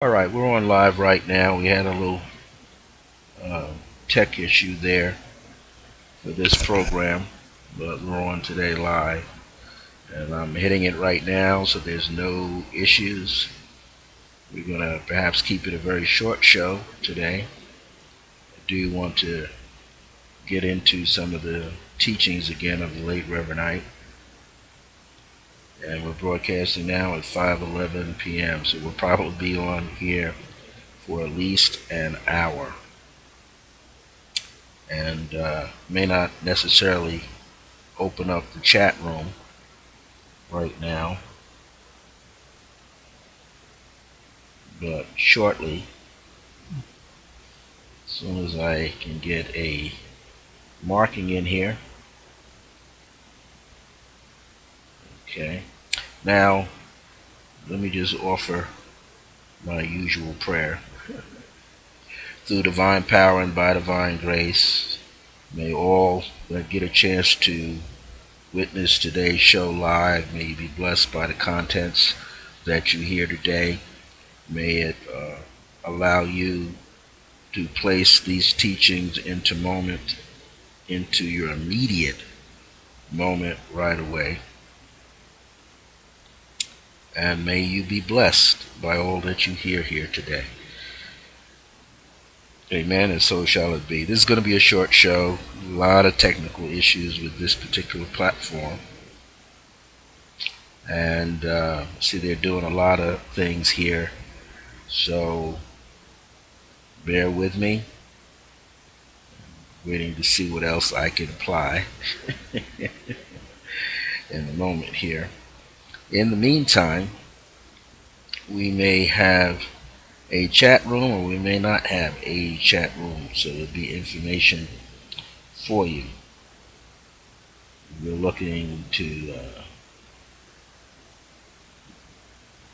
All right, we're on live right now. We had a little uh, tech issue there for this program, but we're on today live, and I'm hitting it right now, so there's no issues. We're gonna perhaps keep it a very short show today. I do want to get into some of the teachings again of the late Reverend Knight, and we're broadcasting now at 5:11 p.m. So we'll probably be on here for at least an hour, and may not necessarily open up the chat room right now, but shortly, as soon as I can get a marking in here. Okay. Now, let me just offer my usual prayer. Through divine power and by divine grace, may all that get a chance to witness today's show live, may you be blessed by the contents that you hear today. May it allow you to place these teachings into your immediate moment right away. And may you be blessed by all that you hear here today. Amen, and so shall it be. This is going to be a short show. A lot of technical issues with this particular platform. And see, they're doing a lot of things here. So bear with me. Waiting to see what else I can apply in a moment here. In the meantime, we may have a chat room or we may not have a chat room, so there'll be information for you. We're looking to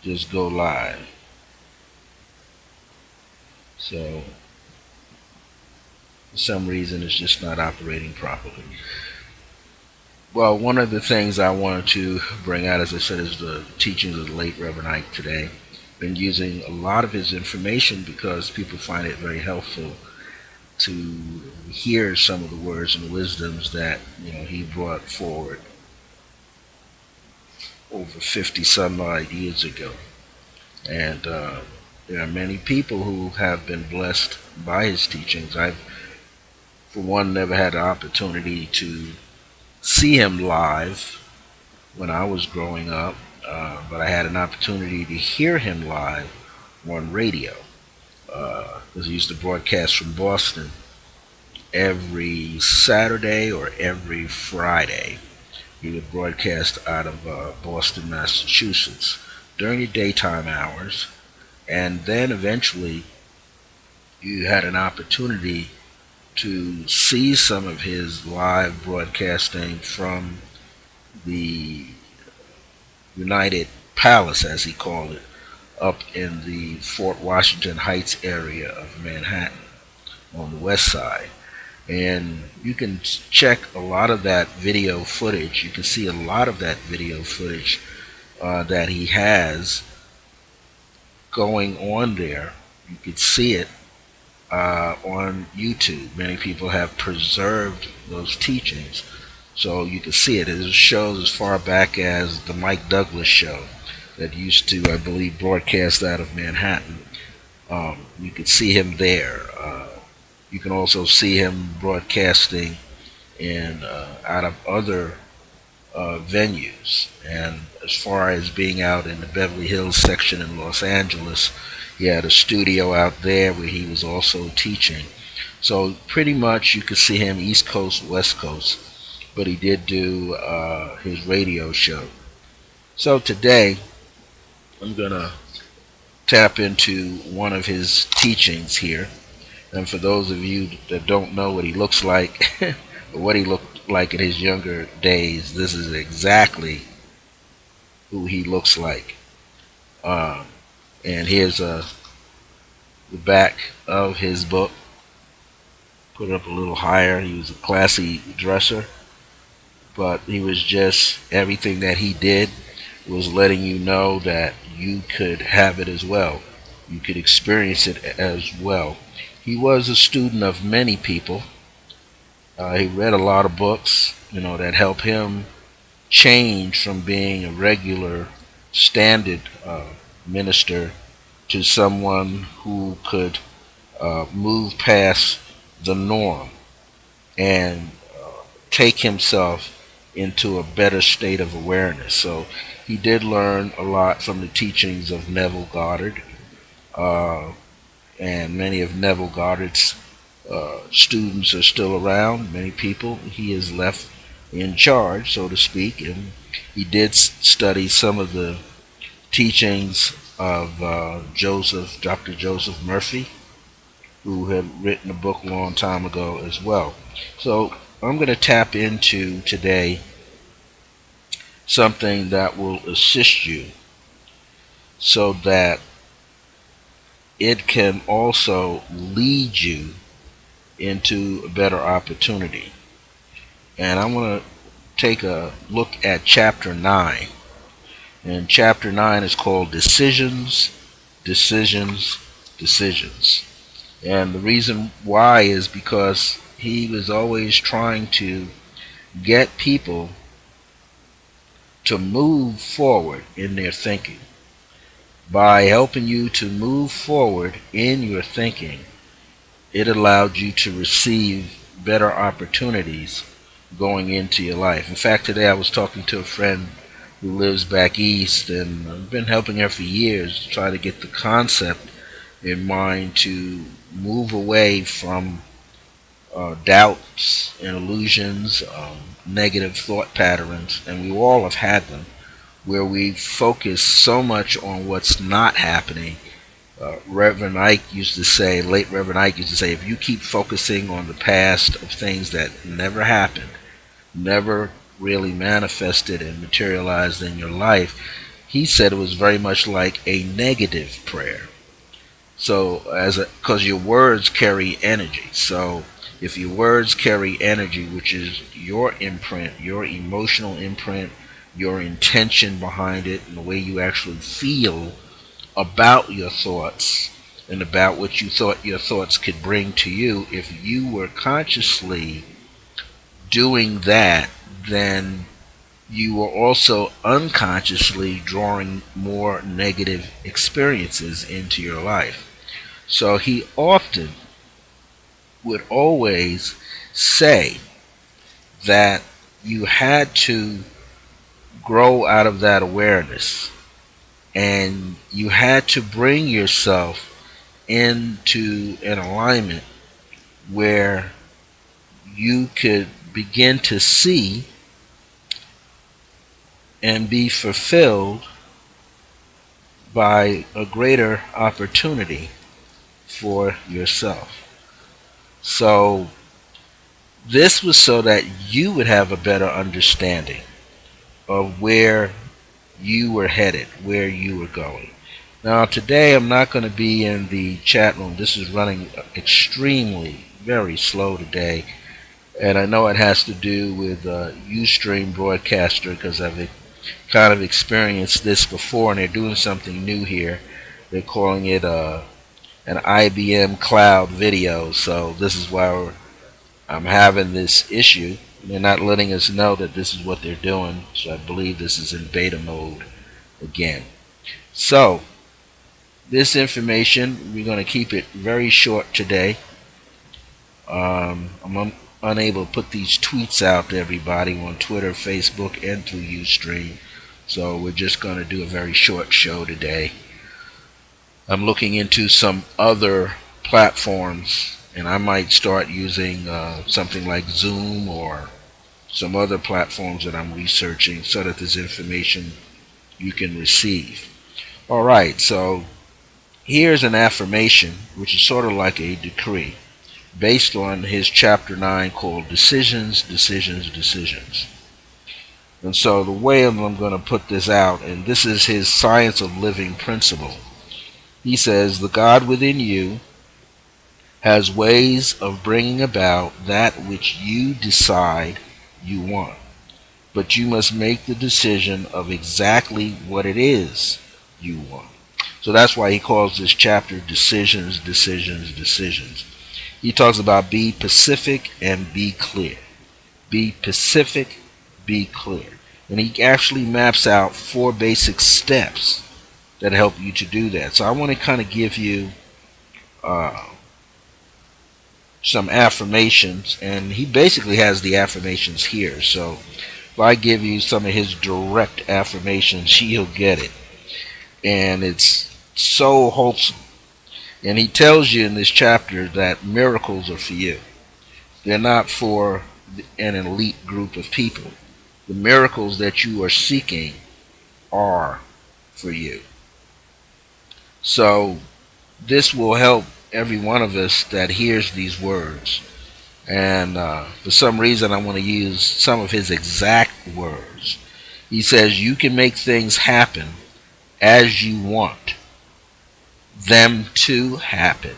just go live. So for some reason it's just not operating properly. Well, one of the things I wanted to bring out, as I said, is the teachings of the late Reverend Ike today. Been using a lot of his information because people find it very helpful to hear some of the words and wisdoms that he brought forward over 50 some odd years ago. And there are many people who have been blessed by his teachings. I've, for one, never had the opportunity to see him live when I was growing up, but I had an opportunity to hear him live on radio, because he used to broadcast from Boston every Saturday or every Friday. He would broadcast out of Boston, Massachusetts during the daytime hours, and then eventually you had an opportunity to see some of his live broadcasting from the United Palace, as he called it, up in the Fort Washington Heights area of Manhattan on the west side. And you can check a lot of that video footage. You can see a lot of that video footage that he has going on there. You could see it on YouTube. Many people have preserved those teachings, so you can see it. It shows as far back as the Mike Douglas show that used to, I believe, broadcast out of Manhattan. You could see him there. You can also see him broadcasting in out of other venues. And as far as being out in the Beverly Hills section in Los Angeles, he had a studio out there where he was also teaching. So pretty much you could see him East Coast, West Coast, but he did do his radio show. So today I'm going to tap into one of his teachings here. And for those of you that don't know what he looks like, or what he looked like in his younger days, this is exactly who he looks like. And here's the back of his book. Put it up a little higher. He was a classy dresser, but he was just, everything that he did was letting you know that you could have it as well. you could experience it as well. He was a student of many people. He read a lot of books, that helped him change from being a regular standard minister to someone who could move past the norm and take himself into a better state of awareness. So he did learn a lot from the teachings of Neville Goddard, uh, and many of Neville Goddard's students are still around. Many people he has left in charge, so to speak, and he did study some of the teachings of Dr. Joseph Murphy, who had written a book a long time ago as well. So I'm going to tap into today something that will assist you so that it can also lead you into a better opportunity. And I want to take a look at chapter 9. And chapter 9 is called Decisions, Decisions, Decisions. And the reason why is because he was always trying to get people to move forward in their thinking. By helping you to move forward in your thinking, it allowed you to receive better opportunities going into your life. In fact, today I was talking to a friend who lives back east, and I've been helping her for years to try to get the concept in mind to move away from doubts and illusions, negative thought patterns, and we all have had them, where we focus so much on what's not happening. Reverend Ike used to say, late Reverend Ike used to say, if you keep focusing on the past of things that never happened, never really manifested and materialized in your life, he said it was very much like a negative prayer. So, because your words carry energy. So, if your words carry energy, which is your imprint, your emotional imprint, your intention behind it, and the way you actually feel about your thoughts and about what you thought your thoughts could bring to you, if you were consciously doing that, then you were also unconsciously drawing more negative experiences into your life. So he often would always say that you had to grow out of that awareness, and you had to bring yourself into an alignment where you could begin to see and be fulfilled by a greater opportunity for yourself. So this was so that you would have a better understanding of where you were headed, where you were going. Now today I'm not going to be in the chat room. This is running extremely, very slow today. And I know it has to do with Ustream Broadcaster, because I've kind of experienced this before, and they're doing something new here. They're calling it an IBM Cloud Video. So this is why I'm having this issue. They're not letting us know that this is what they're doing, so I believe this is in beta mode again. So this information, we're going to keep it very short today. I'm unable to put these tweets out to everybody on Twitter, Facebook, and through Ustream, so we're just going to do a very short show today. I'm looking into some other platforms, and I might start using something like Zoom or some other platforms that I'm researching, so that this information you can receive. Alright, so here's an affirmation, which is sort of like a decree, based on his chapter 9 called Decisions, Decisions, Decisions. And so the way I'm going to put this out, and this is his Science of Living principle. He says, the God within you has ways of bringing about that which you decide you want. But you must make the decision of exactly what it is you want. So that's why he calls this chapter Decisions, Decisions, Decisions. He talks about be pacific and be clear. Be pacific, be clear. And he actually maps out 4 basic steps that help you to do that. So I want to kind of give you uh, some affirmations, and he basically has the affirmations here. So if I give you some of his direct affirmations, you'll get it. And it's so wholesome. And he tells you in this chapter that miracles are for you. They're not for an elite group of people. The miracles that you are seeking are for you. So this will help every one of us that hears these words. And for some reason, I want to use some of his exact words. He says, you can make things happen as you want them to happen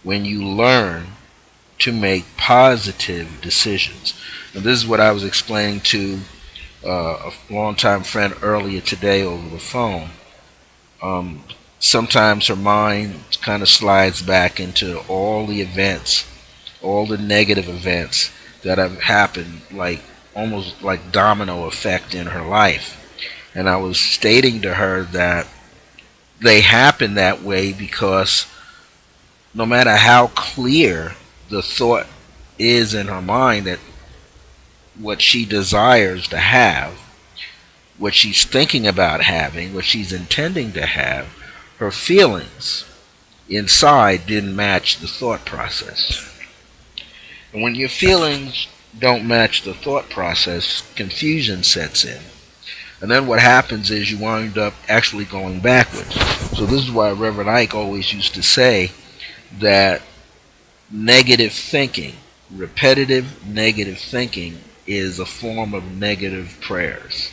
when you learn to make positive decisions. And this is what I was explaining to a longtime friend earlier today over the phone. Sometimes her mind kind of slides back into all the events, all the negative events that have happened, like almost like domino effect in her life. And I was stating to her that they happen that way because no matter how clear the thought is in her mind that what she desires to have, what she's thinking about having, what she's intending to have, her feelings inside didn't match the thought process. And when your feelings don't match the thought process, confusion sets in. And then what happens is you wind up actually going backwards. So this is why Reverend Ike always used to say that negative thinking, repetitive negative thinking, is a form of negative prayers.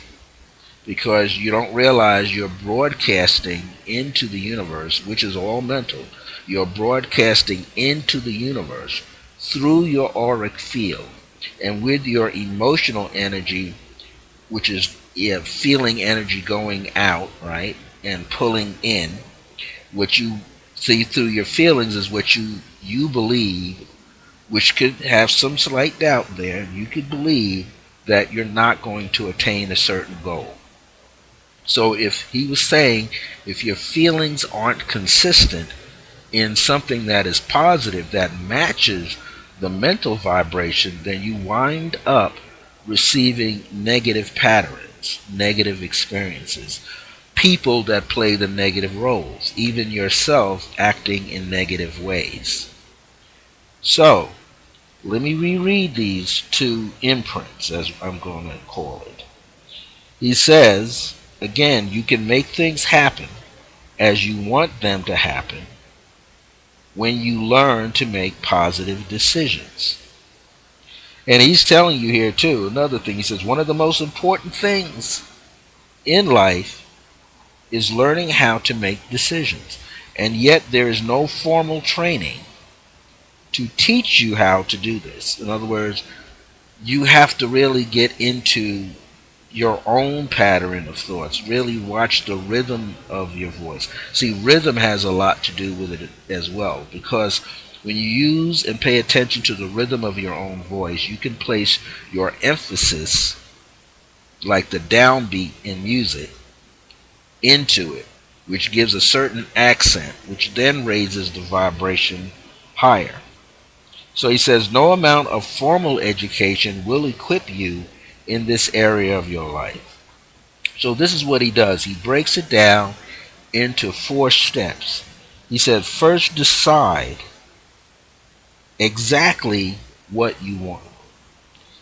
Because you don't realize you're broadcasting into the universe, which is all mental. You're broadcasting into the universe through your auric field and with your emotional energy, which is feeling energy going out, right, and pulling in. What you see through your feelings is what you believe, which could have some slight doubt there. You could believe that you're not going to attain a certain goal. So if he was saying, if your feelings aren't consistent in something that is positive, that matches the mental vibration, then you wind up receiving negative patterns, negative experiences, people that play the negative roles, even yourself acting in negative ways. So, let me reread these 2 imprints, as I'm going to call it. He says, again, you can make things happen as you want them to happen when you learn to make positive decisions. And he's telling you here too, another thing, he says, one of the most important things in life is learning how to make decisions. And yet there is no formal training to teach you how to do this. In other words, you have to really get into your own pattern of thoughts. Really watch the rhythm of your voice. See, rhythm has a lot to do with it as well, because when you use and pay attention to the rhythm of your own voice, you can place your emphasis, like the downbeat in music, into it, which gives a certain accent, which then raises the vibration higher. So he says, no amount of formal education will equip you in this area of your life. So this is what he does. He breaks it down into 4 steps. He said, first decide exactly what you want.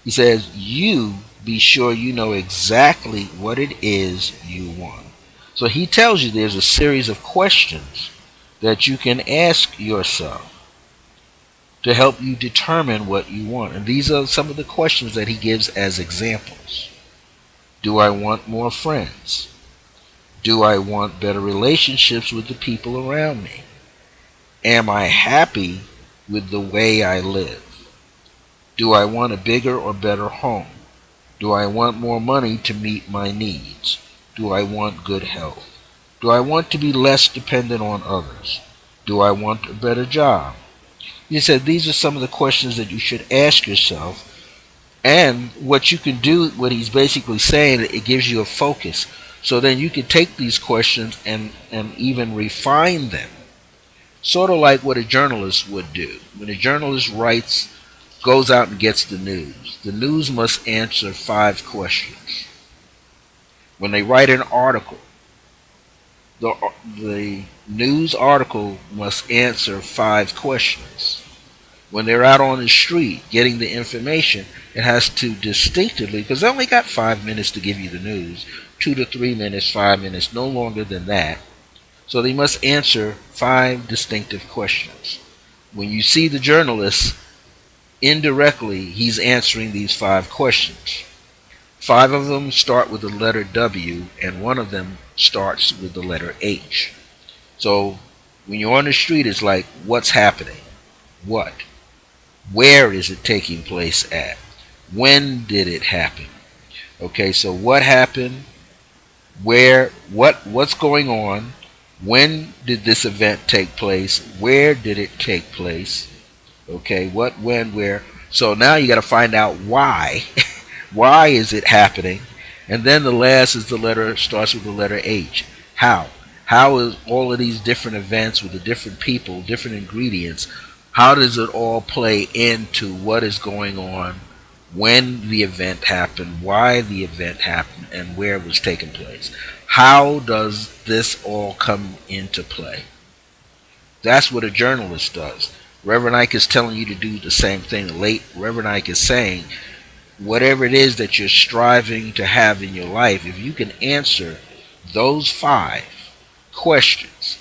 He says, you be sure you know exactly what it is you want. So he tells you there's a series of questions that you can ask yourself to help you determine what you want. And these are some of the questions that he gives as examples. Do I want more friends? Do I want better relationships with the people around me? Am I happy with the way I live? Do I want a bigger or better home? Do I want more money to meet my needs? Do I want good health? Do I want to be less dependent on others? Do I want a better job? He said these are some of the questions that you should ask yourself. And what you can do, what he's basically saying, it gives you a focus. So then you can take these questions and even refine them. Sort of like what a journalist would do. When a journalist writes, goes out and gets the news must answer 5 questions. When they write an article, the news article must answer 5 questions. When they're out on the street getting the information, it has to distinctively, because they only got 5 minutes to give you the news, 2 to 3 minutes, 5 minutes, no longer than that. So they must answer 5 distinctive questions. When you see the journalist, indirectly, he's answering these 5 questions. 5 of them start with the letter W, and one of them starts with the letter H. So when you're on the street, it's like, what's happening? What? Where is it taking place at? When did it happen? Okay, so what happened? Where? What's going on? When did this event take place? Where did it take place? Okay, what, when, where? So now you got to find out why. Why is it happening? And then the last is the letter, starts with the letter H. How? How is all of these different events with the different people, different ingredients, how does it all play into what is going on, when the event happened, why the event happened, and where it was taking place? How does this all come into play? That's what a journalist does. Reverend Ike is telling you to do the same thing. Late Reverend Ike is saying, whatever it is that you're striving to have in your life, if you can answer those 5 questions,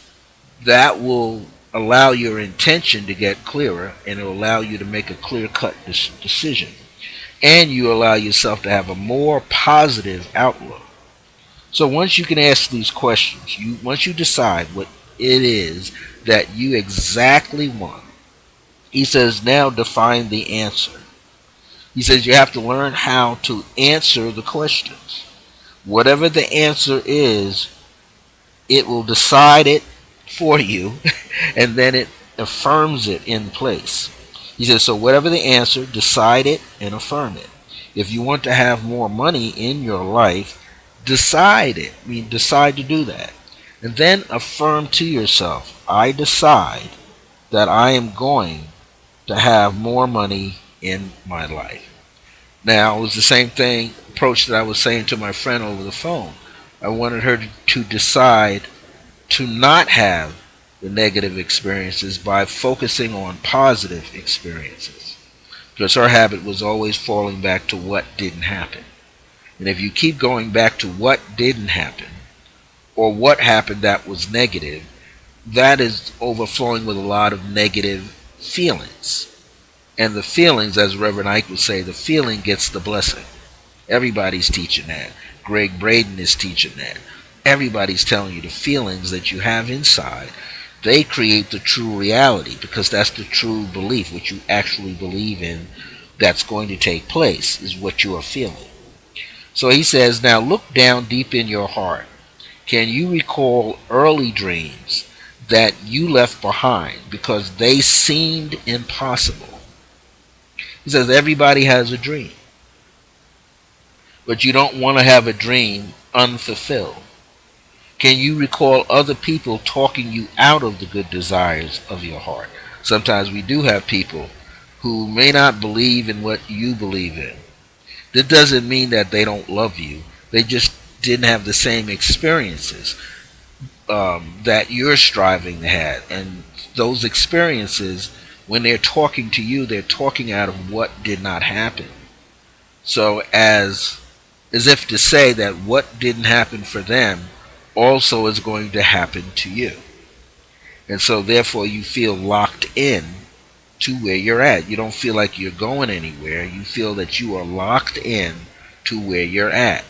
that will allow your intention to get clearer, and it will allow you to make a clear-cut decision. And you allow yourself to have a more positive outlook. So once you can ask these questions, once you decide what it is that you exactly want, he says, now define the answer. He says you have to learn how to answer the questions. Whatever the answer is, it will decide it for you, and then it affirms it in place. He says, so whatever the answer, decide it and affirm it. If you want to have more money in your life, decide it. I mean, decide to do that. And then affirm to yourself, I decide that I am going to have more money in my life. Now, it was the same thing, approach that I was saying to my friend over the phone. I wanted her to decide to not have the negative experiences by focusing on positive experiences. Because her habit was always falling back to what didn't happen. And if you keep going back to what didn't happen, or what happened that was negative, that is overflowing with a lot of negative feelings. And the feelings, as Reverend Ike would say, the feeling gets the blessing. Everybody's teaching that. Greg Braden is teaching that. Everybody's telling you the feelings that you have inside, they create the true reality, because that's the true belief, what you actually believe in that's going to take place is what you are feeling. So he says, now look down deep in your heart. Can you recall early dreams that you left behind because they seemed impossible? He says everybody has a dream, but you don't want to have a dream unfulfilled. Can you recall other people talking you out of the good desires of your heart? Sometimes we do have people who may not believe in what you believe in. That doesn't mean that they don't love you. They just didn't have the same experiences that you're striving to have. And those experiences, when they're talking to you, they're talking out of what did not happen. So as if to say that what didn't happen for them also is going to happen to you. And so therefore you feel locked in to where you're at. You don't feel like you're going anywhere. You feel that you are locked in to where you're at.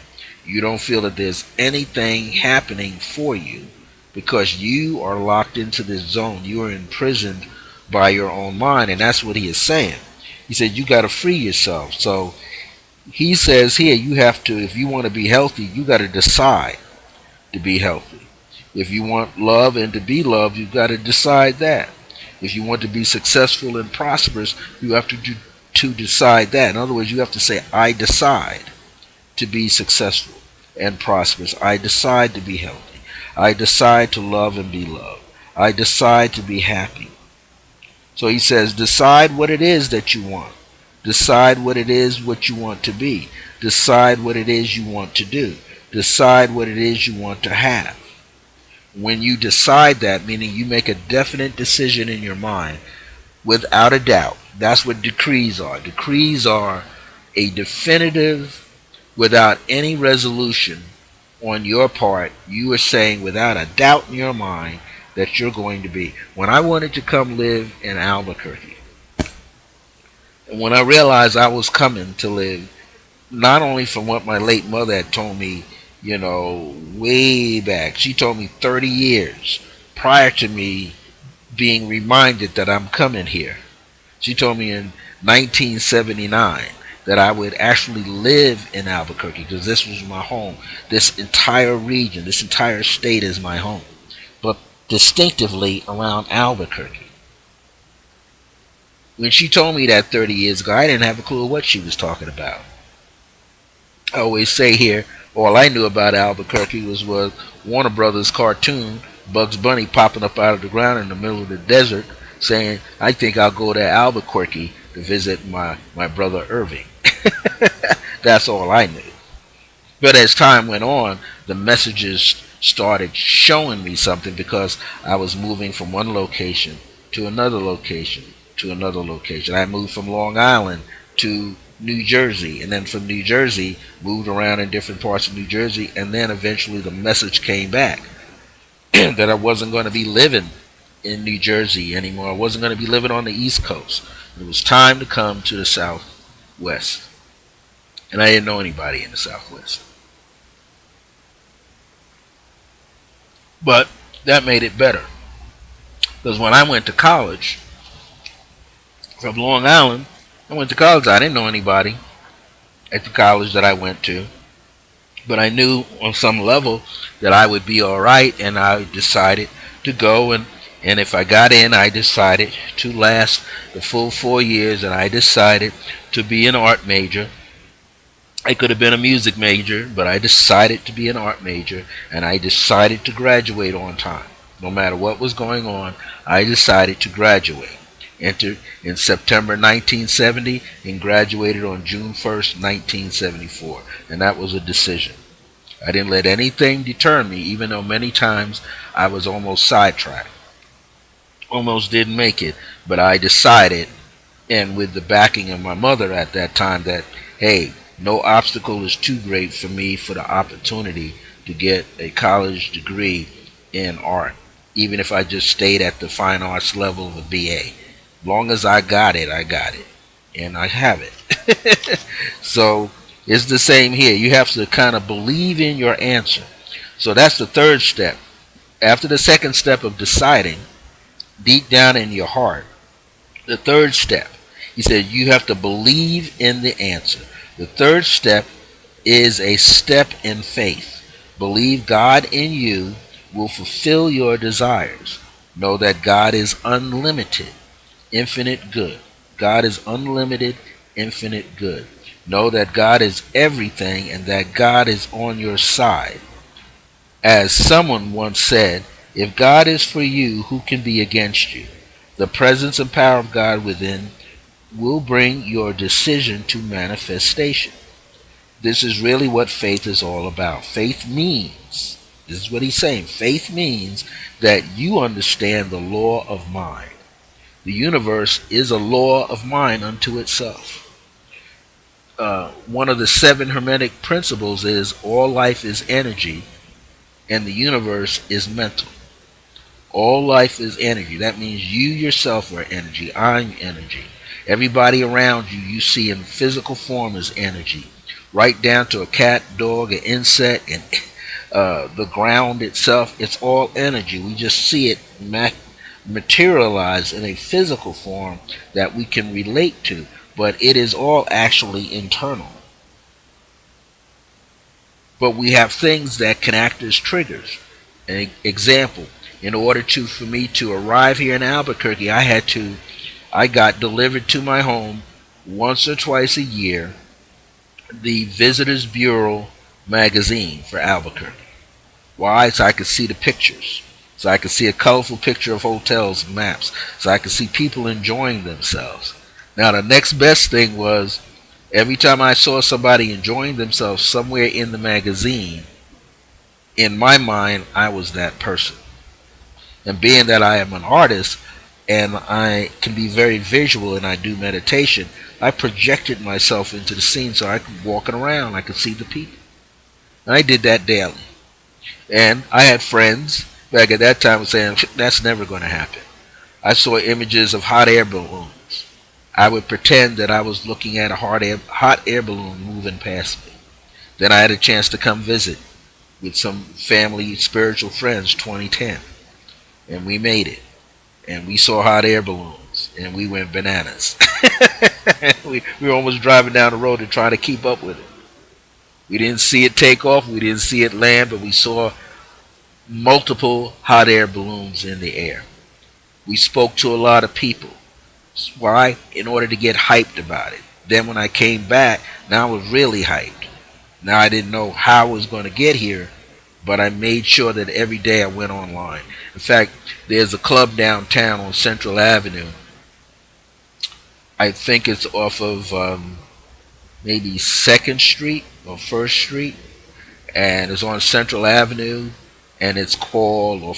You don't feel that there's anything happening for you because you are locked into this zone. You are imprisoned by your own mind, and that's what he is saying. He said you got to free yourself. So he says here you have to, if you want to be healthy, you got to decide to be healthy. If you want love and to be loved, you've got to decide that. If you want to be successful and prosperous, you have to decide that. In other words, you have to say, I decide to be successful and prosperous. I decide to be healthy. I decide to love and be loved. I decide to be happy. So he says, decide what it is that you want. Decide what it is what you want to be. Decide what it is you want to do. Decide what it is you want to have. When you decide that, meaning you make a definite decision in your mind, without a doubt, that's what decrees are. Decrees are a definitive, without any resolution on your part, you are saying without a doubt in your mind that you're going to be. When I wanted to come live in Albuquerque, and when I realized I was coming to live, not only from what my late mother had told me, way back, she told me 30 years prior to me being reminded that I'm coming here. She told me in 1979 that I would actually live in Albuquerque because this was my home. This entire region, this entire state is my home, but distinctively around Albuquerque. When she told me that 30 years ago, I didn't have a clue what she was talking about. I always say here, all I knew about Albuquerque was Warner Brothers cartoon, Bugs Bunny popping up out of the ground in the middle of the desert saying, I think I'll go to Albuquerque to visit my brother Irving. That's all I knew. But as time went on, the messages started showing me something because I was moving from one location to another location to another location. I moved from Long Island to New Jersey, and then from New Jersey moved around in different parts of New Jersey, and then eventually the message came back that I wasn't going to be living in New Jersey anymore. I wasn't going to be living on the East Coast. It was time to come to the Southwest. And I didn't know anybody in the Southwest. But that made it better. Because when I went to college from Long Island, I didn't know anybody at the college that I went to. But I knew on some level that I would be all right, and I decided to go. And if I got in, I decided to last the full 4 years, and I decided to be an art major. I could have been a music major, but I decided to be an art major, and I decided to graduate on time. No matter what was going on, I decided to graduate. Entered in September 1970 and graduated on June 1st, 1974. And that was a decision. I didn't let anything deter me, even though many times I was almost sidetracked. Almost didn't make it, but I decided, and with the backing of my mother at that time, that, hey, no obstacle is too great for me for the opportunity to get a college degree in art, even if I just stayed at the fine arts level of a BA. Long as I got it, and I have it. So it's the same here. You have to kind of believe in your answer. So that's the third step. After the second step of deciding, deep down in your heart, the third step, he said you have to believe in the answer. The third step is a step in faith. Believe God in you will fulfill your desires. Know that God is unlimited, infinite good. God is unlimited, infinite good. Know that God is everything and that God is on your side. As someone once said, if God is for you, who can be against you? The presence and power of God within will bring your decision to manifestation. This is really what faith is all about. Faith means, this is what he's saying, faith means that you understand the law of mind. The universe is a law of mind unto itself. One of the 7 Hermetic principles is all life is energy and the universe is mental. All life is energy. That means you yourself are energy. I'm energy. Everybody around you, you see in physical form as energy. Right down to a cat, dog, an insect, and the ground itself. It's all energy. We just see it materialize in a physical form that we can relate to. But it is all actually internal. But we have things that can act as triggers. An example, in order for me to arrive here in Albuquerque, I got delivered to my home once or twice a year the Visitors Bureau magazine for Albuquerque. Why? So I could see the pictures. So I could see a colorful picture of hotels and maps. So I could see people enjoying themselves. Now the next best thing was every time I saw somebody enjoying themselves somewhere in the magazine, in my mind, I was that person. And being that I am an artist and I can be very visual and I do meditation, I projected myself into the scene so I could walk around, I could see the people. And I did that daily. And I had friends back at that time saying, that's never going to happen. I saw images of hot air balloons. I would pretend that I was looking at a hot air balloon moving past me. Then I had a chance to come visit with some family spiritual friends 2010. And we made it. And we saw hot air balloons. And we went bananas. we were almost driving down the road and trying to keep up with it. We didn't see it take off. We didn't see it land. But we saw multiple hot air balloons in the air. We spoke to a lot of people. Why? In order to get hyped about it. Then when I came back, now I was really hyped. Now I didn't know how I was going to get here, but I made sure that every day I went online. In fact, there's a club downtown on Central Avenue. I think it's off of maybe 2nd Street or 1st Street, and it's on Central Avenue, and it's called, I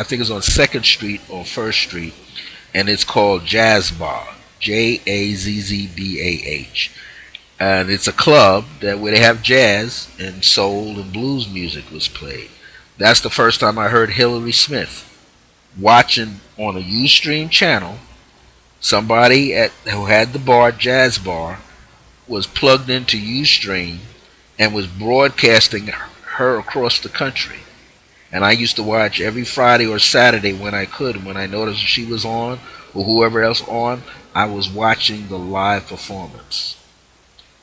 think it's on 2nd Street or 1st Street, and it's called Jazz Bar, Jazzbah. And it's a club where they have jazz and soul and blues music was played. That's the first time I heard Hillary Smith. Watching on a Ustream channel, somebody who had the bar, Jazz Bar, was plugged into Ustream and was broadcasting her across the country. And I used to watch every Friday or Saturday when I could. When I noticed she was on or whoever else on, I was watching the live performance.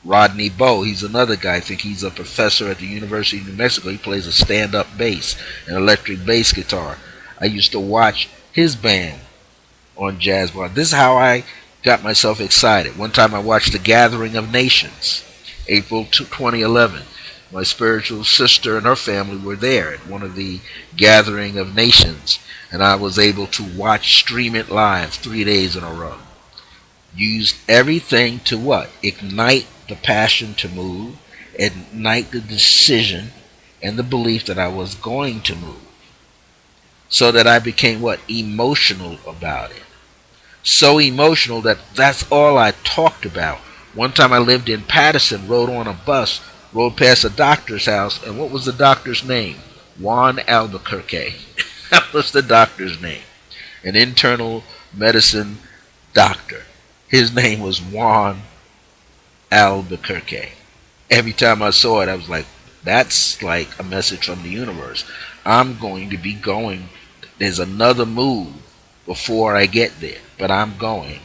Rodney Bowe, he's another guy. I think he's a professor at the University of New Mexico. He plays a stand-up bass, an electric bass guitar. I used to watch his band on Jazz Bar. This is how I got myself excited. One time I watched The Gathering of Nations, April 2011. My spiritual sister and her family were there at one of the Gathering of Nations, and I was able to stream it live 3 days in a row. Used everything to what? Ignite the passion to move, ignite the decision and the belief that I was going to move. So that I became what? Emotional about it. So emotional that that's all I talked about. One time I lived in Patterson, rode on a bus, rode past a doctor's house, and what was the doctor's name? Juan Albuquerque. That was the doctor's name. An internal medicine doctor. His name was Juan Albuquerque. Every time I saw it, I was like, that's like a message from the universe. I'm going to be going. There's another move before I get there, but I'm going,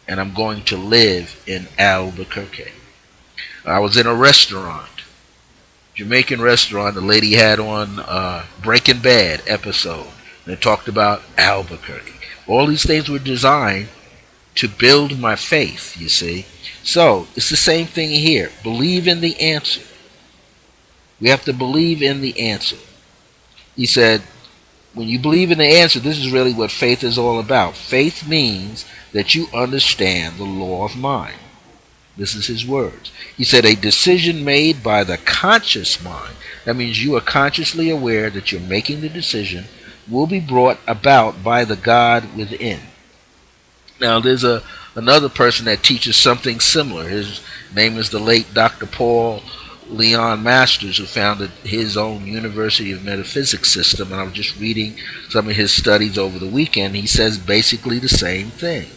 and I'm going to live in Albuquerque. I was in a restaurant, Jamaican restaurant. The lady had on Breaking Bad episode, and it talked about Albuquerque. All these things were designed to build my faith, you see. So it's the same thing here. Believe in the answer. We have to believe in the answer. He said, when you believe in the answer, this is really what faith is all about. Faith means that you understand the law of mind. This is his words. He said, a decision made by the conscious mind, that means you are consciously aware that you're making the decision, will be brought about by the God within. Now, there's another person that teaches something similar. His name is the late Dr. Paul Leon Masters, who founded his own University of Metaphysics system. And I was just reading some of his studies over the weekend. He says basically the same thing.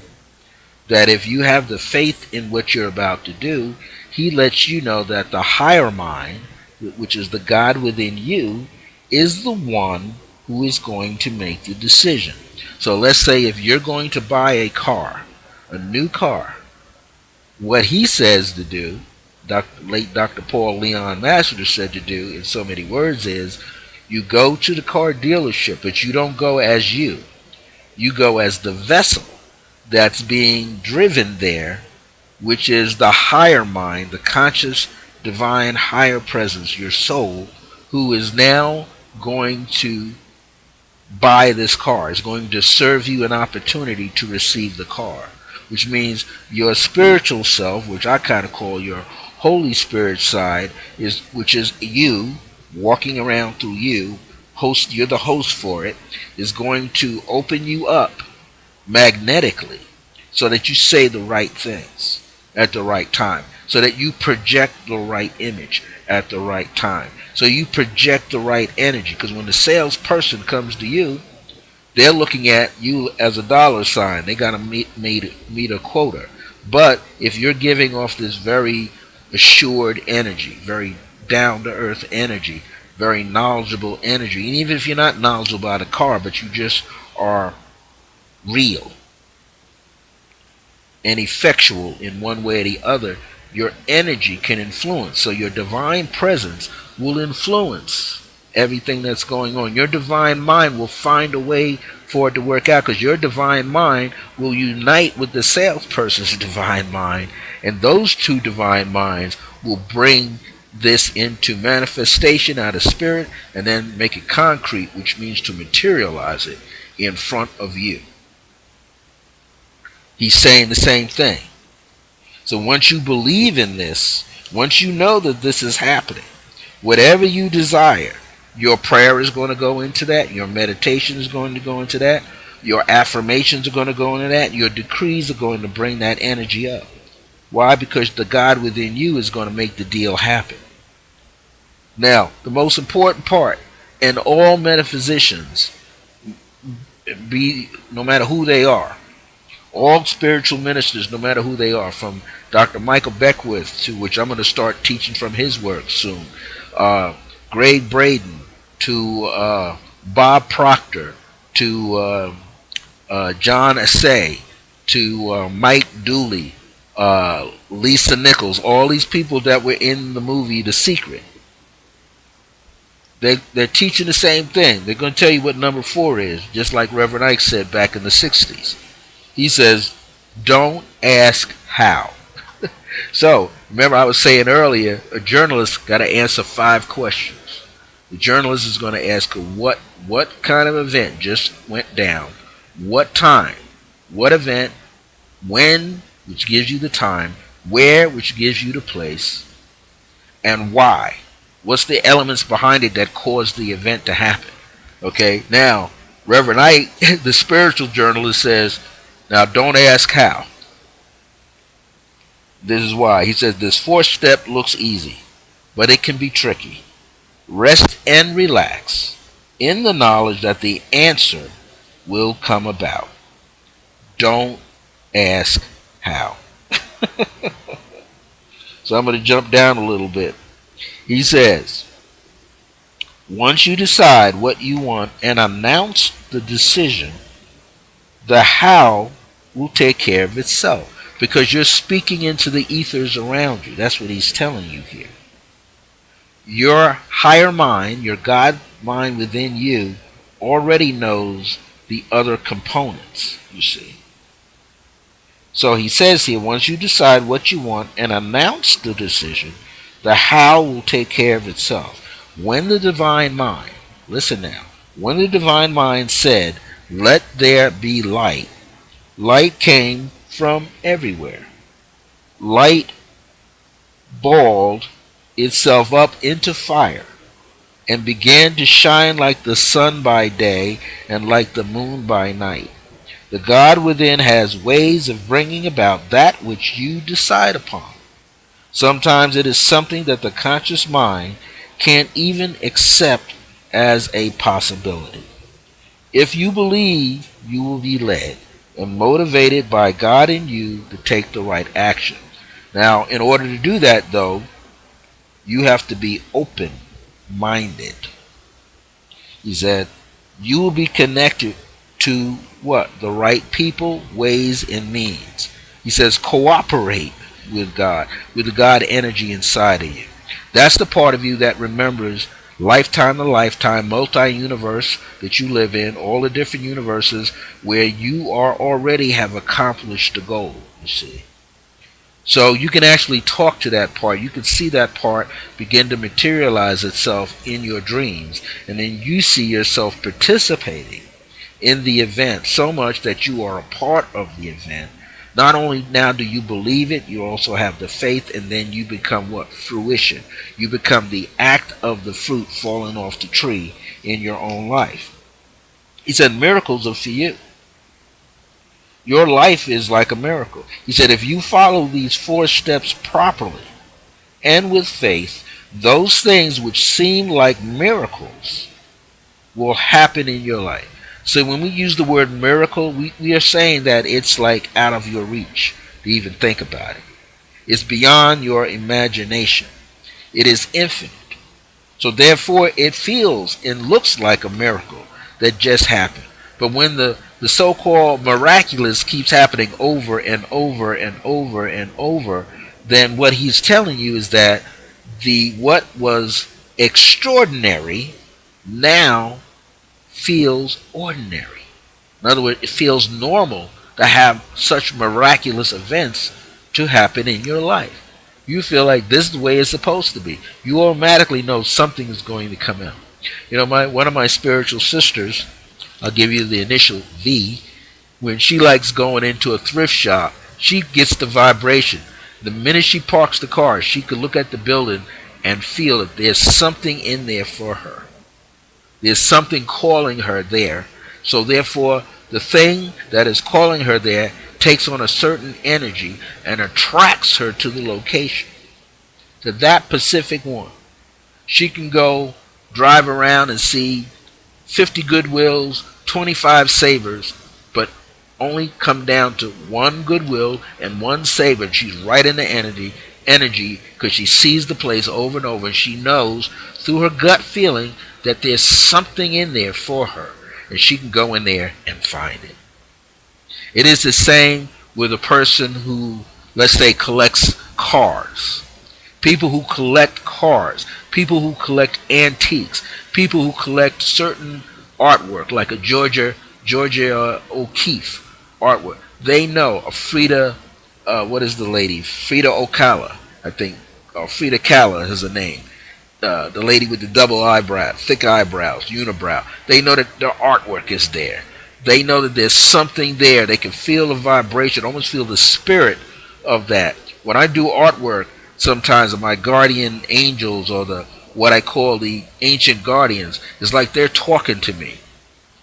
That if you have the faith in what you're about to do, he lets you know that the higher mind, which is the God within you, is the one who is going to make the decision. So let's say if you're going to buy a car, a new car, what he says to do, late Dr. Paul Leon Masters said to do in so many words is, You go to the car dealership, but you don't go as you. You go as the vessel that's being driven there, which is the higher mind, the conscious, divine, higher presence, your soul, who is now going to buy this car. It's going to serve you an opportunity to receive the car, which means your spiritual self, which I kind of call your Holy Spirit side, which is you walking around through you. You're the host for it. Is going to open you up magnetically so that you say the right things at the right time, so that you project the right image at the right time, so you project the right energy. Because when the salesperson comes to you, they're looking at you as a dollar sign. They got to meet a quota. But if you're giving off this very assured energy, very down to earth energy, very knowledgeable energy, and even if you're not knowledgeable about a car, but you just are real and effectual in one way or the other, your energy can influence. So your divine presence will influence everything that's going on. Your divine mind will find a way for it to work out, because your divine mind will unite with the salesperson's divine mind, and those two divine minds will bring this into manifestation out of spirit and then make it concrete, which means to materialize it in front of you. He's saying the same thing. So once you believe in this, once you know that this is happening, whatever you desire, your prayer is going to go into that, your meditation is going to go into that, your affirmations are going to go into that, your decrees are going to bring that energy up. Why? Because the God within you is going to make the deal happen. Now, the most important part, and all metaphysicians, no matter who they are, all spiritual ministers, no matter who they are, from Dr. Michael Beckwith, to which I'm going to start teaching from his work soon, Greg Braden, to Bob Proctor, to John Assay, to Mike Dooley, Lisa Nichols, all these people that were in the movie The Secret. They're teaching the same thing. They're going to tell you what number 4 is, just like Reverend Ike said back in the 60s. He says, don't ask how. So, remember I was saying earlier, a journalist got to answer 5 questions. The journalist is going to ask what kind of event just went down, what time, what event, when, which gives you the time, where, which gives you the place, and why. What's the elements behind it that caused the event to happen? Okay, now, Reverend Ike, the spiritual journalist, says, now don't ask how. This is why. He says this 4th step looks easy, but it can be tricky. Rest and relax in the knowledge that the answer will come about. Don't ask how. So I'm going to jump down a little bit. He says, once you decide what you want and announce the decision, the how will take care of itself, because you're speaking into the ethers around you. That's what he's telling you here. Your higher mind, your God mind within you, already knows the other components, you see. So he says here, once you decide what you want and announce the decision, the how will take care of itself. When the divine mind, listen now, when the divine mind said, let there be light, light came from everywhere. Light balled itself up into fire and began to shine like the sun by day and like the moon by night. The God within has ways of bringing about that which you decide upon. Sometimes it is something that the conscious mind can't even accept as a possibility. If you believe, you will be led and motivated by God in you to take the right action. Now, in order to do that, though, you have to be open-minded. He said, you will be connected to what? The right people, ways, and means. He says, cooperate with God, with the God energy inside of you. That's the part of you that remembers lifetime to lifetime, multi-universe that you live in, all the different universes where you are already have accomplished the goal, you see. So you can actually talk to that part. You can see that part begin to materialize itself in your dreams. And then you see yourself participating in the event so much that you are a part of the event. Not only now do you believe it, you also have the faith, and then you become what? Fruition. You become the act of the fruit falling off the tree in your own life. He said miracles are for you. Your life is like a miracle. He said if you follow these 4 steps properly and with faith, those things which seem like miracles will happen in your life. So when we use the word miracle, we are saying that it's like out of your reach to even think about it. It's beyond your imagination. It is infinite. So therefore it feels and looks like a miracle that just happened. But when the so-called miraculous keeps happening over and over and over and over, then what he's telling you is that what was extraordinary now feels ordinary. In other words, it feels normal to have such miraculous events to happen in your life. You feel like this is the way it's supposed to be. You automatically know something is going to come out. You know, one of my spiritual sisters, I'll give you the initial V, when she likes going into a thrift shop, she gets the vibration. The minute she parks the car, she could look at the building and feel that there's something in there for her. There's something calling her there. So therefore, the thing that is calling her there takes on a certain energy and attracts her to the location, to that specific one. She can go drive around and see 50 Goodwills, 25 Savers, but only come down to one Goodwill and one Saver. She's right in the energy because she sees the place over and over, and she knows through her gut feeling that there's something in there for her, and she can go in there and find it. It is the same with a person who, let's say, collects cars. People who collect cars, people who collect antiques, people who collect certain artwork, like a Georgia O'Keeffe artwork. They know a Frida, what is the lady? Frida Ocala, I think, or Frida Kahlo is her name. The lady with the double eyebrow, thick eyebrows, unibrow. They know that their artwork is there. They know that there's something there. They can feel the vibration, almost feel the spirit of that. When I do artwork, sometimes of my guardian angels or what I call the ancient guardians, it's like they're talking to me.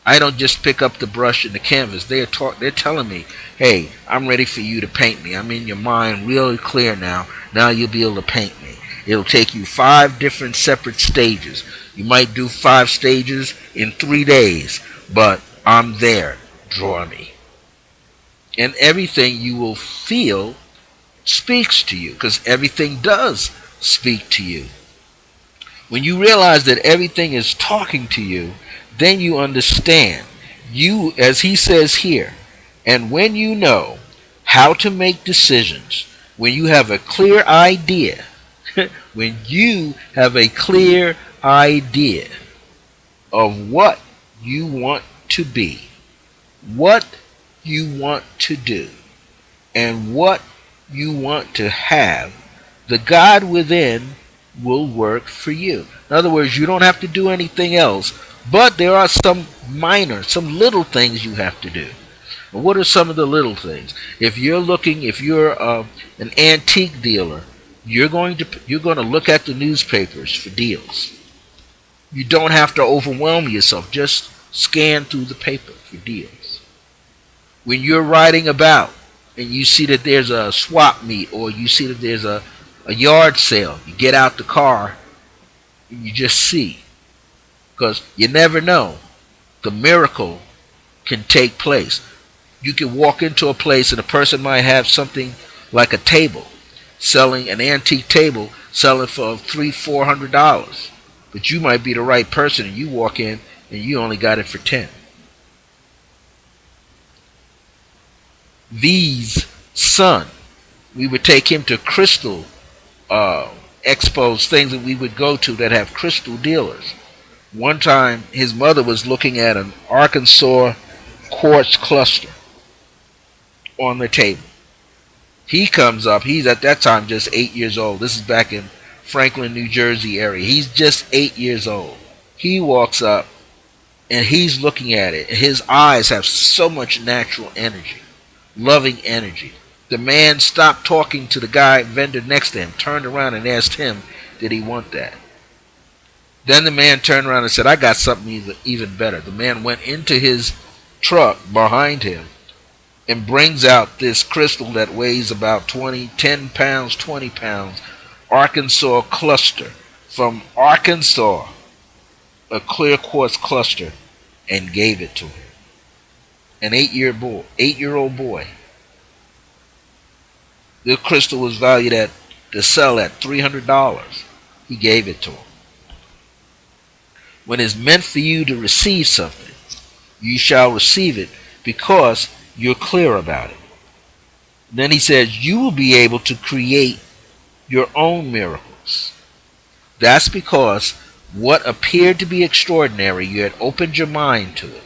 I don't just pick up the brush and the canvas. They're telling me, hey, I'm ready for you to paint me. I'm in your mind really clear now. Now you'll be able to paint me. It'll take you 5 different separate stages. You might do 5 stages in 3 days, but I'm there. Draw me. And everything you will feel speaks to you, because everything does speak to you. When you realize that everything is talking to you, then you understand. You, as he says here, and when you know how to make decisions, when you have a clear idea, when you have a clear idea of what you want to be, what you want to do, and what you want to have, the God within will work for you. In other words, you don't have to do anything else, but there are some little things you have to do. And what are some of the little things? If you're an antique dealer, you're going to look at the newspapers for deals. You don't have to overwhelm yourself. Just scan through the paper for deals. When you're riding about and you see that there's a swap meet, or you see that there's a yard sale, you get out the car and you just see. Because you never know. The miracle can take place. You can walk into a place and a person might have something like a table, selling an antique table, selling for $300-400. But you might be the right person, and you walk in and you only got it for 10. V's son, we would take him to crystal expos, things that we would go to that have crystal dealers. One time, his mother was looking at an Arkansas quartz cluster on the table. He comes up. He's at that time just 8 years old. This is back in Franklin, New Jersey area. He's just 8 years old. He walks up and he's looking at it. His eyes have so much natural energy, loving energy. The man stopped talking to the guy vendor next to him, turned around and asked him, did he want that? Then the man turned around and said, I got something even better. The man went into his truck behind him and brings out this crystal that weighs about 10 pounds, 20 pounds, Arkansas cluster from Arkansas, a clear quartz cluster, and gave it to him. An 8-year-old boy. The crystal was valued at to sell at $300. He gave it to him. When it's meant for you to receive something, you shall receive it because you're clear about it. Then he says you will be able to create your own miracles. That's because what appeared to be extraordinary, you had opened your mind to it.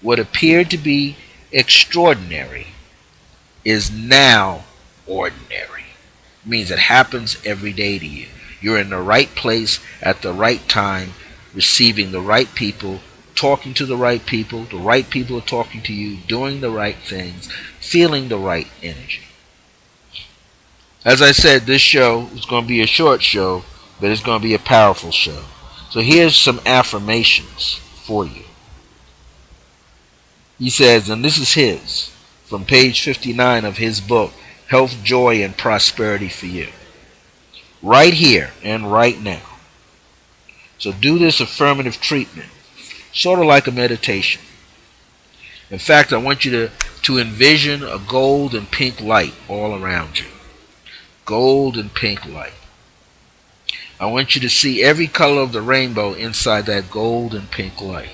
What appeared to be extraordinary is now ordinary. It means it happens every day to you. You're in the right place at the right time, receiving the right people, talking to the right people are talking to you, doing the right things, feeling the right energy. As I said, this show is going to be a short show, but it's going to be a powerful show. So here's some affirmations for you. He says, and this is his, from page 59 of his book, Health, Joy, and Prosperity for You. Right here and right now. So do this affirmative treatment, sort of like a meditation. In fact, I want you to envision a gold and pink light all around you. Gold and pink light. I want you to see every color of the rainbow inside that gold and pink light.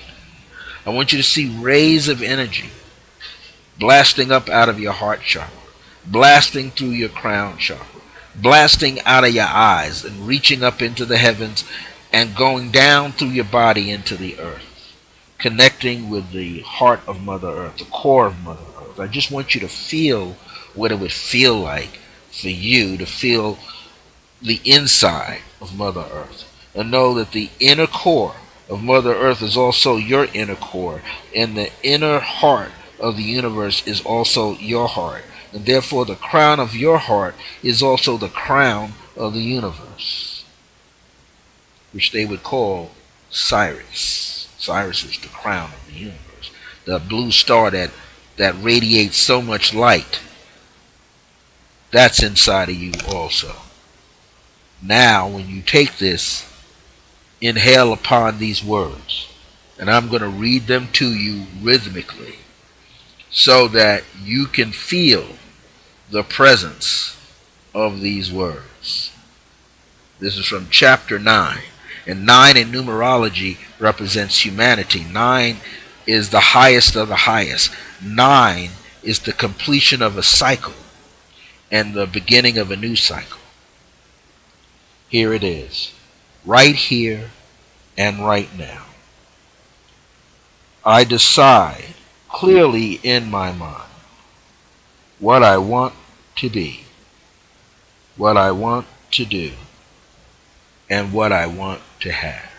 I want you to see rays of energy blasting up out of your heart chakra, blasting through your crown chakra, blasting out of your eyes and reaching up into the heavens and going down through your body into the earth, connecting with the heart of Mother Earth, the core of Mother Earth. I just want you to feel what it would feel like for you to feel the inside of Mother Earth and know that the inner core of Mother Earth is also your inner core, and the inner heart of the universe is also your heart, and therefore the crown of your heart is also the crown of the universe, which they would call Sirius. Sirius is the crown of the universe, the blue star that radiates so much light. That's inside of you also. Now, when you take this, inhale upon these words, and I'm going to read them to you rhythmically so that you can feel the presence of these words. This is from chapter 9, and 9 in numerology represents humanity. 9 is the highest of the highest. 9 is the completion of a cycle and the beginning of a new cycle. Here it is, right here and right now. I decide clearly in my mind what I want to be, what I want to do, and what I want to have.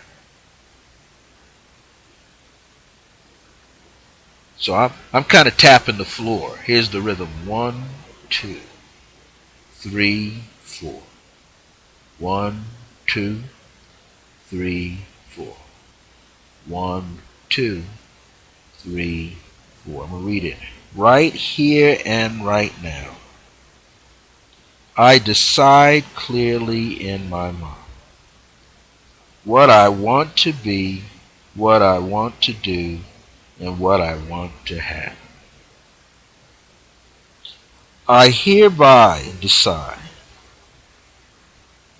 So I'm kind of tapping the floor. Here's the rhythm. 1, 2, 3, 4. 1, 2, 3, 4. 1, 2, 3, 4. I'm going to read it. Right here and right now. I decide clearly in my mind what I want to be, what I want to do, and what I want to have. I hereby decide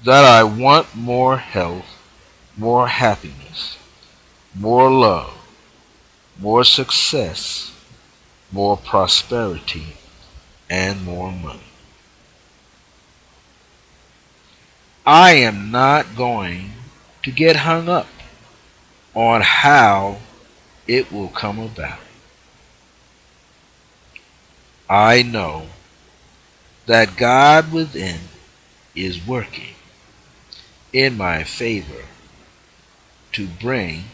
that I want more health, more happiness, more love, more success, more prosperity, and more money. I am not going to get hung up on how it will come about. I know that God within is working in my favor to bring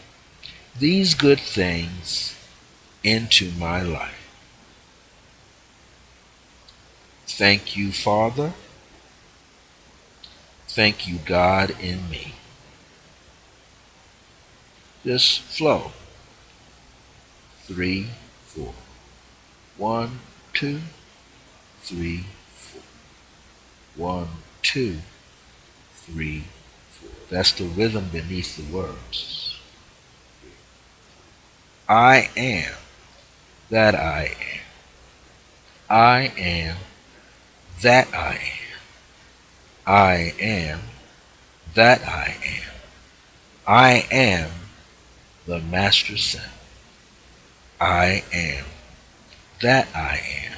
these good things into my life. Thank you, Father. Thank you, God in me. Just flow. 3, 4. 1, 2, 3, 4. 1, 2, 3, 4. That's the rhythm beneath the words. I am that I am. I am that I am. I am that I am. I am the Master Son. I am that I am.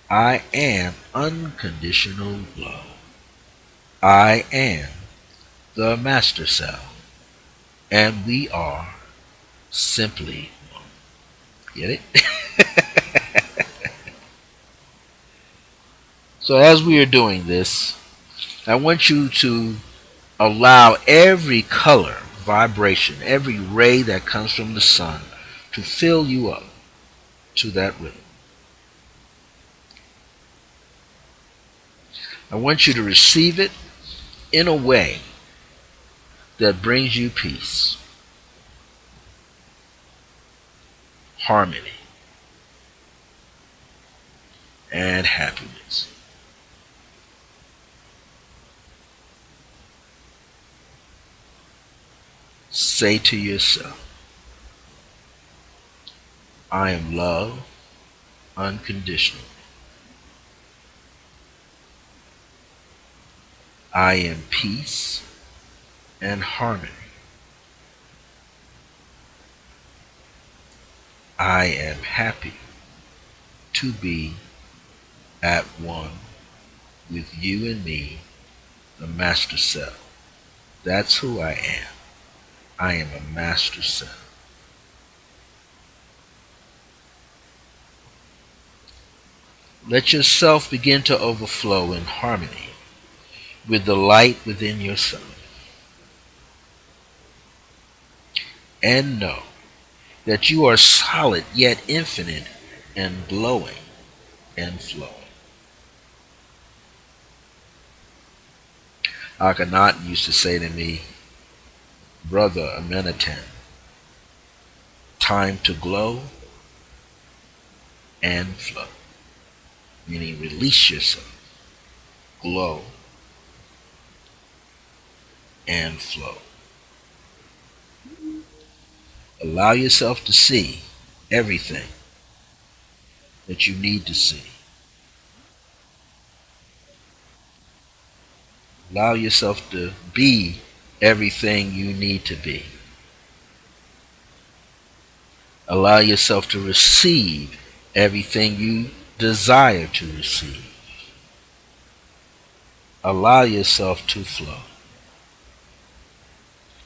I am unconditional love. I am the Master Self. And we are simply one. Get it? So as we are doing this, I want you to allow every color, vibration, every ray that comes from the sun to fill you up to that rhythm. I want you to receive it in a way that brings you peace, harmony, and happiness. Say to yourself, I am love unconditional. I am peace and harmony. I am happy to be at one with you and me, the Master Self. That's who I am. I am a Master Self. Let yourself begin to overflow in harmony with the light within yourself. And know that you are solid yet infinite and glowing and flowing. Akhenaten used to say to me, Brother Amenetem, time to glow and flow. Meaning release yourself, glow and flow. Allow yourself to see everything that you need to see. Allow yourself to be everything you need to be. Allow yourself to receive everything you desire to receive. Allow yourself to flow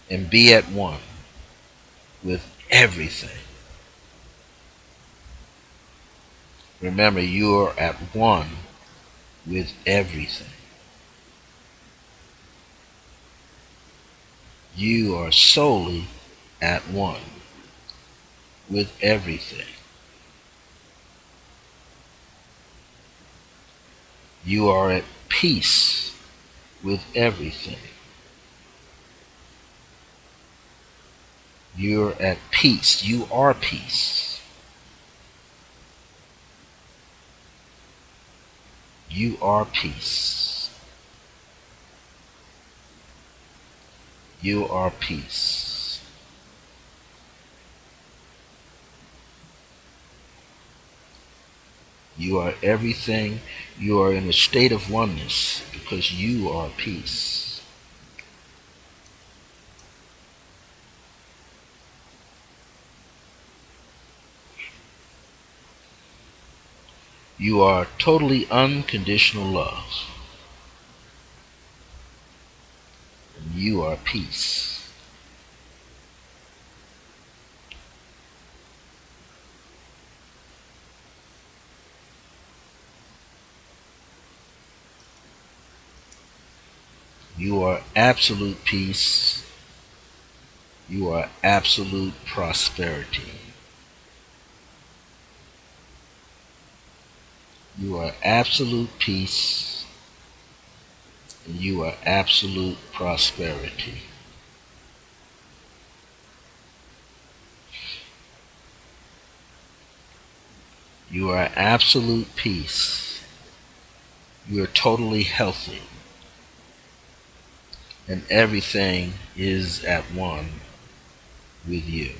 and be at one with everything. Remember, you are at one with everything. You are solely at one with everything. You are at peace with everything. You're at peace. You are peace. You are peace. You are peace. You are everything. You are in a state of oneness because you are peace. You are totally unconditional love. You are peace. You are absolute peace. You are absolute prosperity. You are absolute peace. And you are absolute prosperity. You are absolute peace. You are totally healthy. And everything is at one with you.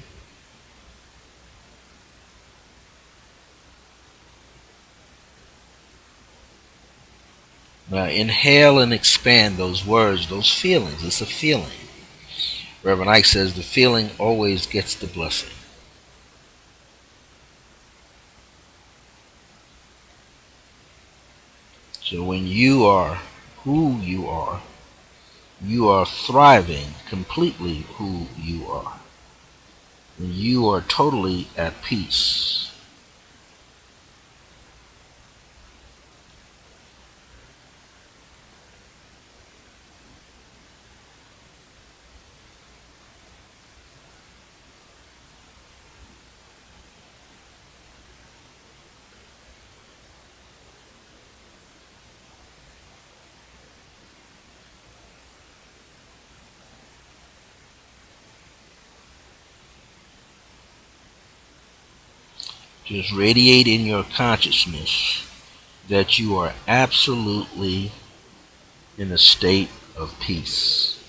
Now inhale and expand those words, those feelings. It's a feeling. Reverend Ike says the feeling always gets the blessing. So when you are who you are thriving completely who you are. When you are totally at peace. Just radiate in your consciousness that you are absolutely in a state of peace.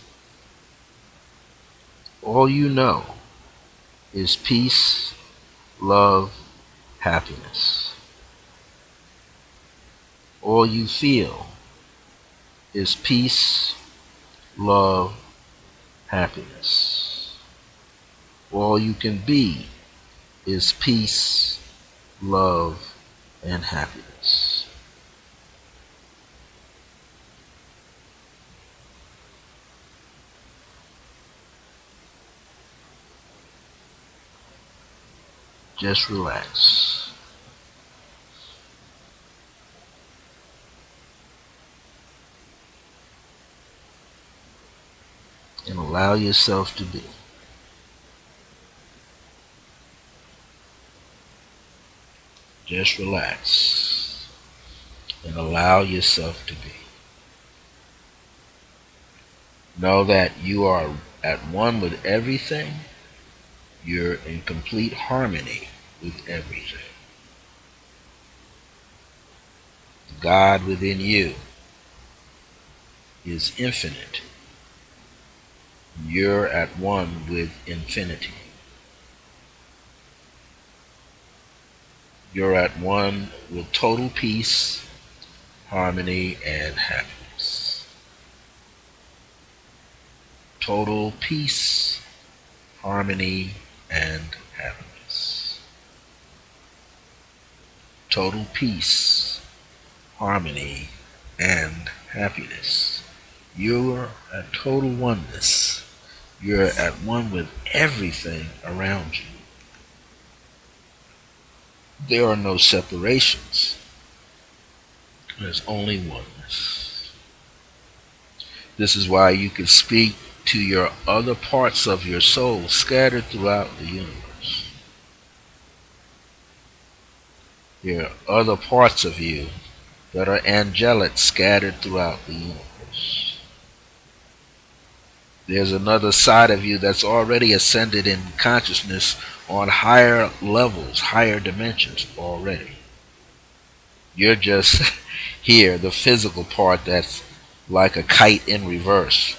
All you know is peace, love, happiness. All you feel is peace, love, happiness. All you can be is peace, love, and happiness. Just relax. And allow yourself to be. Just relax and allow yourself to be. Know that you are at one with everything. You're in complete harmony with everything. God within you is infinite. You're at one with infinity. You're at one with total peace, harmony, and happiness. Total peace, harmony, and happiness. Total peace, harmony, and happiness. You're at total oneness. You're at one with everything around you. There are no separations. There's only oneness. This is why you can speak to your other parts of your soul scattered throughout the universe. There are other parts of you that are angelic scattered throughout the universe. There's another side of you that's already ascended in consciousness on higher levels, higher dimensions already. You're just here, the physical part that's like a kite in reverse,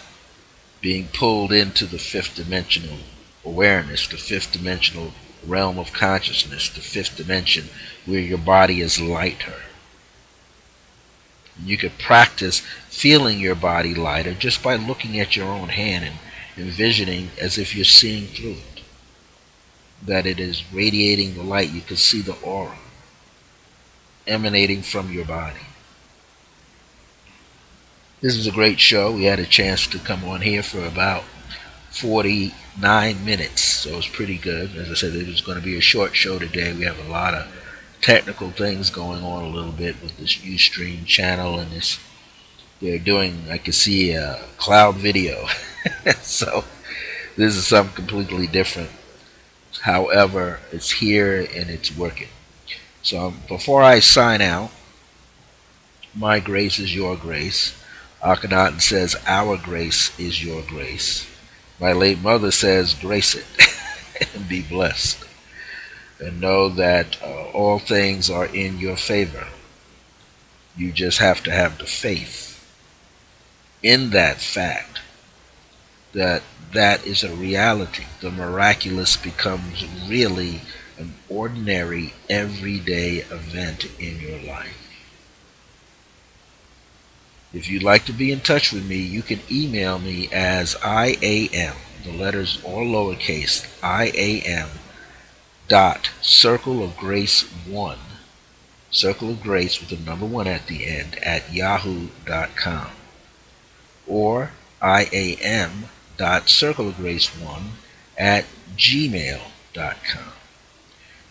being pulled into the fifth dimensional awareness, the fifth dimensional realm of consciousness, the fifth dimension where your body is lighter. You could practice feeling your body lighter just by looking at your own hand and envisioning as if you're seeing through it, that it is radiating the light. You can see the aura emanating from your body. This was a great show. We had a chance to come on here for about 49 minutes, so it was pretty good. As I said, it was going to be a short show today. We have a lot of technical things going on a little bit with this Ustream channel and this. They're doing, I can see a cloud video. So this is something completely different. However, it's here and it's working. So before I sign out, my grace is your grace. Akhenaten says, our grace is your grace. My late mother says, grace it and be blessed. And know that all things are in your favor. You just have to have the faith in that fact that that is a reality. The miraculous becomes really an ordinary, everyday event in your life. If you'd like to be in touch with me, you can email me as IAM, the letters all lowercase, IAM dot circle of grace 1, circle of grace with the number 1 at the end, at yahoo.com, or IAM dot circle of grace 1 at gmail.com.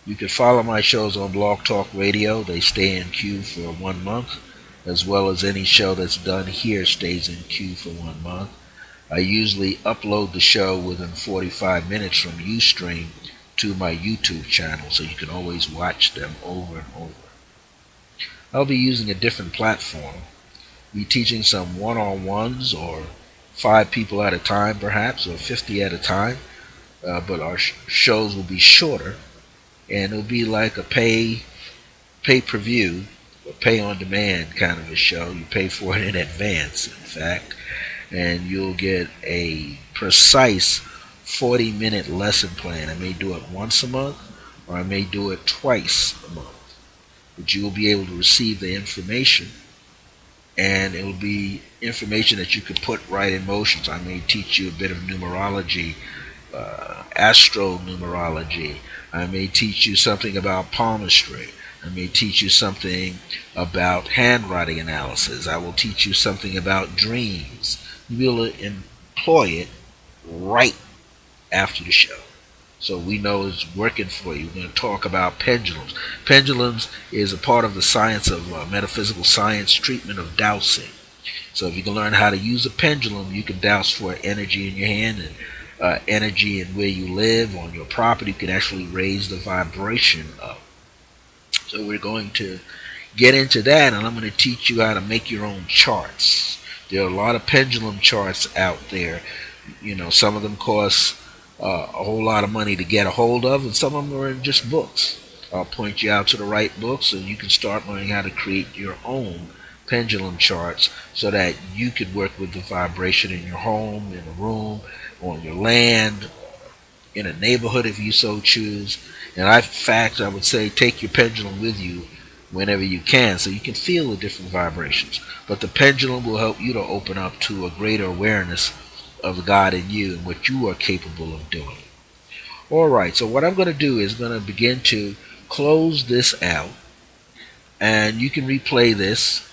You can follow my shows on Blog Talk Radio. They stay in queue for 1 month, as well as any show that's done here stays in queue for 1 month. I usually upload the show within 45 minutes from Ustream to my YouTube channel, so you can always watch them over and over. I'll be using a different platform. Be teaching some one-on-ones, or 5 people at a time perhaps, or 50 at a time, but our shows will be shorter, and it'll be like a pay-per-view, or pay-on-demand kind of a show. You pay for it in advance, in fact, and you'll get a precise 40-minute lesson plan. I may do it once a month, or I may do it twice a month, but you will be able to receive the information, and it will be information that you can put right in motion. So I may teach you a bit of numerology, astronumerology. I may teach you something about palmistry. I may teach you something about handwriting analysis. I will teach you something about dreams. You will employ it right after the show, so we know it's working for you. We're going to talk about pendulums. Pendulums is a part of the science of metaphysical science treatment of dowsing. So if you can learn how to use a pendulum, you can douse for energy in your hand and energy in where you live, on your property. You can actually raise the vibration up. So we're going to get into that, and I'm going to teach you how to make your own charts. There are a lot of pendulum charts out there. You know, some of them cost a whole lot of money to get a hold of, and some of them are in just books. I'll point you out to the right books, so you can start learning how to create your own pendulum charts, so that you could work with the vibration in your home, in a room, on your land, in a neighborhood if you so choose. And in fact, I would say take your pendulum with you whenever you can, so you can feel the different vibrations. But the pendulum will help you to open up to a greater awareness of God in you and what you are capable of doing. Alright, so what I'm going to do is going to begin to close this out, and you can replay this.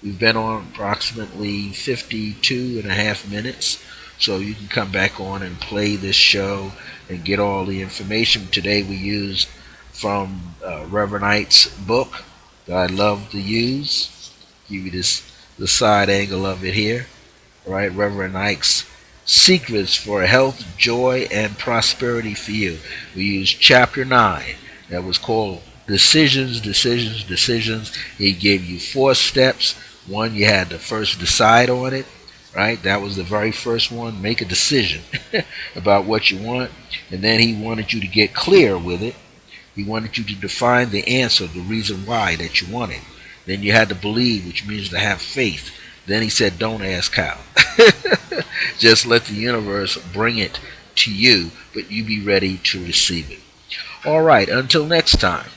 We've been on approximately 52.5 minutes, so you can come back on and play this show and get all the information. Today we used from Reverend Knight's book that I love to use. Give you the side angle of it here. All right, Reverend Knight's Secrets for Health, Joy, and Prosperity for You. We used chapter 9 that was called Decisions, Decisions, Decisions. He gave you 4 steps. One, you had to first decide on it, right? That was the very first one. Make a decision about what you want. And then he wanted you to get clear with it. He wanted you to define the answer, the reason why that you want it. Then you had to believe, which means to have faith. Then he said, don't ask how. Just let the universe bring it to you, but you be ready to receive it. All right, until next time,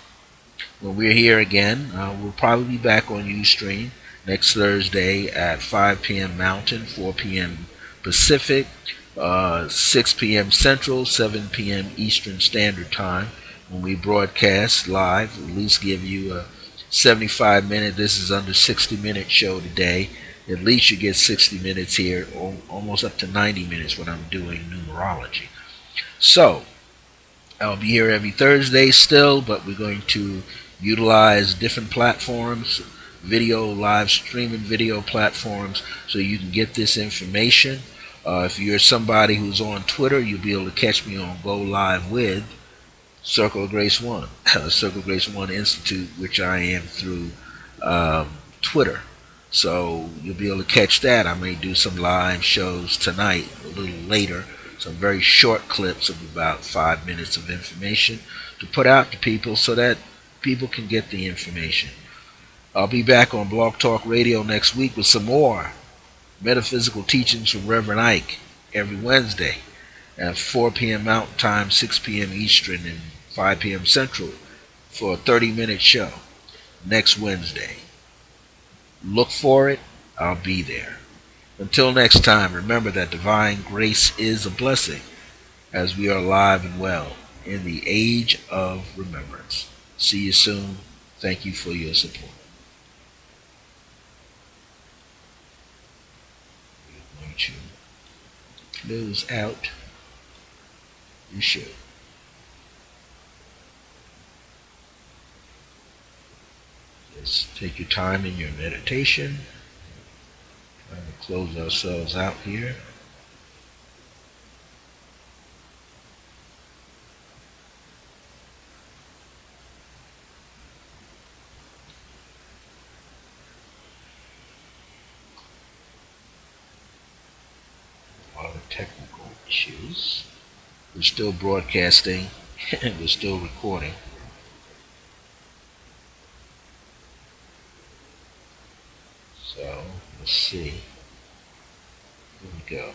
when we're here again, we'll probably be back on Ustream next Thursday at 5 p.m. Mountain, 4 p.m. Pacific, 6 p.m. Central, 7 p.m. Eastern Standard Time. When we broadcast live, at least give you a 75-minute, this is under 60-minute show today. At least you get 60 minutes here, almost up to 90 minutes when I'm doing numerology. So, I'll be here every Thursday still, but we're going to utilize different platforms, video, live streaming video platforms, so you can get this information. If you're somebody who's on Twitter, you'll be able to catch me on Go Live with Circle of Grace One, Circle of Grace One Institute, which I am through Twitter. So you'll be able to catch that. I may do some live shows tonight, a little later, some very short clips of about 5 minutes of information to put out to people so that people can get the information. I'll be back on Blog Talk Radio next week with some more metaphysical teachings from Reverend Ike every Wednesday at 4 p.m. Mountain Time, 6 p.m. Eastern, and 5 p.m. Central for a 30-minute show next Wednesday. Look for it. I'll be there. Until next time, remember that divine grace is a blessing as we are alive and well in the age of remembrance. See you soon. Thank you for your support. We're going to close out the show. Just take your time in your meditation. Trying to close ourselves out here. A lot of technical issues. We're still broadcasting and we're still recording. So, let's see. Here we go.